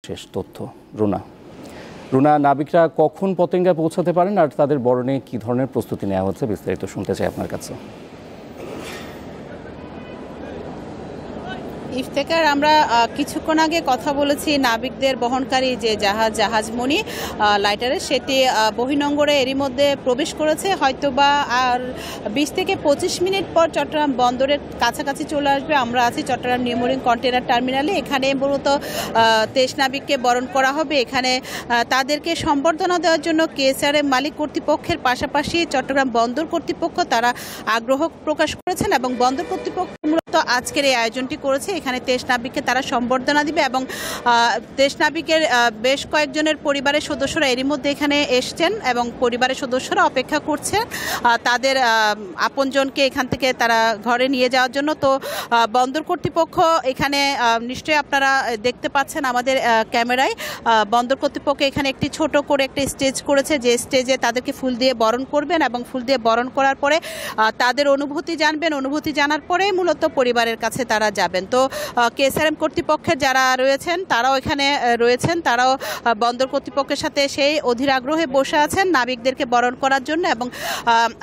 শেষ তথ্য। রুনা, নাবিকরা কখন পতেঙ্গায় পৌঁছাতে পারেন আর তাদের বরণে কি ধরনের প্রস্তুতি নেওয়া হচ্ছে বিস্তারিত শুনতে চাই আপনার কাছে। ইফতেখার, আমরা কিছুক্ষণ আগে কথা বলেছি নাবিকদের বহনকারী যে জাহাজমণি লাইটারে, সেটি বহির্নোঙরে এরই মধ্যে প্রবেশ করেছে। হয়তোবা আর 20 থেকে 25 মিনিট পর চট্টগ্রাম বন্দরের কাছাকাছি চলে আসবে। আমরা আছি চট্টগ্রাম নিউ মেরিন কন্টেনার টার্মিনালে। এখানে মূলত 23 নাবিককে বরণ করা হবে। এখানে তাদেরকে সম্বর্ধনা দেওয়ার জন্য কেএসআরএম মালিক কর্তৃপক্ষের পাশাপাশি চট্টগ্রাম বন্দর কর্তৃপক্ষ তারা আগ্রহ প্রকাশ করেছেন এবং বন্দর কর্তৃপক্ষ মূলত আজকের এই আয়োজনটি করেছে। এখানে 23 নাবিককে তারা সম্বর্ধনা দিবে এবং 23 নাবিকের বেশ কয়েকজনের পরিবারের সদস্যরা এরই মধ্যে এখানে এসছেন এবং পরিবারের সদস্যরা অপেক্ষা করছে তাদের আপনজনকে এখান থেকে তারা ঘরে নিয়ে যাওয়ার জন্য। তো বন্দর কর্তৃপক্ষ এখানে নিশ্চয়ই আপনারা দেখতে পাচ্ছেন আমাদের ক্যামেরায়, বন্দর কর্তৃপক্ষ এখানে একটি ছোট করে একটা স্টেজ করেছে, যে স্টেজে তাদেরকে ফুল দিয়ে বরণ করবেন এবং ফুল দিয়ে বরণ করার পরে তাদের অনুভূতি জানবেন। অনুভূতি জানার পরে মূলত পরিবারের কাছে তারা যাবেন। তো কেএসআরএম কর্তৃপক্ষের যারা রয়েছেন তারাও এখানে রয়েছেন, তারাও বন্দর কর্তৃপক্ষের সাথে সেই অধীর আগ্রহে বসে আছেন নাবিকদেরকে বরণ করার জন্য। এবং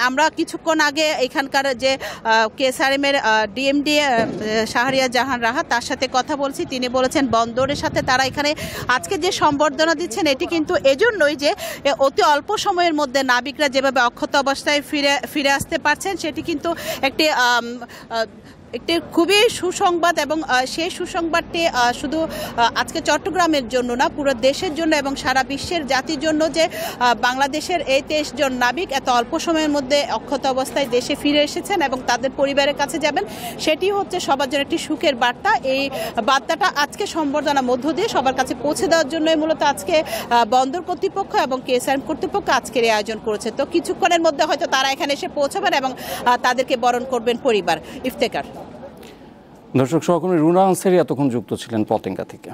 আমরা কিছুক্ষণ আগে এখানকার যে কেএসআরএমের ডিএমডি শাহরিয়ার জাহান রাহা, তার সাথে কথা বলছি। তিনি বলেছেন বন্দরের সাথে তারা এখানে আজকে যে সম্বর্ধনা দিচ্ছেন এটি কিন্তু এজন্যই যে অতি অল্প সময়ের মধ্যে নাবিকরা যেভাবে অক্ষত অবস্থায় ফিরে আসতে পারছেন, সেটি কিন্তু একটি খুবই সুসংবাদ। এবং সেই সুসংবাদটি শুধু আজকে চট্টগ্রামের জন্য না, পুরো দেশের জন্য এবং সারা বিশ্বের জাতির জন্য, যে বাংলাদেশের এই 23 জন নাবিক এত অল্প সময়ের মধ্যে অক্ষত অবস্থায় দেশে ফিরে এসেছেন এবং তাদের পরিবারের কাছে যাবেন, সেটি হচ্ছে সবার জন্য একটি সুখের বার্তা। এই বার্তাটা আজকে সম্বর্ধনার মধ্য দিয়ে সবার কাছে পৌঁছে দেওয়ার জন্যই মূলত আজকে বন্দর কর্তৃপক্ষ এবং কেএসআরএম কর্তৃপক্ষ আজকের এই আয়োজন করেছে। তো কিছুক্ষণের মধ্যে হয়তো তারা এখানে এসে পৌঁছাবেন এবং তাদেরকে বরণ করবেন পরিবার। ইফতেখার। দর্শক সহকর্মী রুনা আনসারী এতক্ষণ যুক্ত ছিলেন পতেঙ্গা থেকে।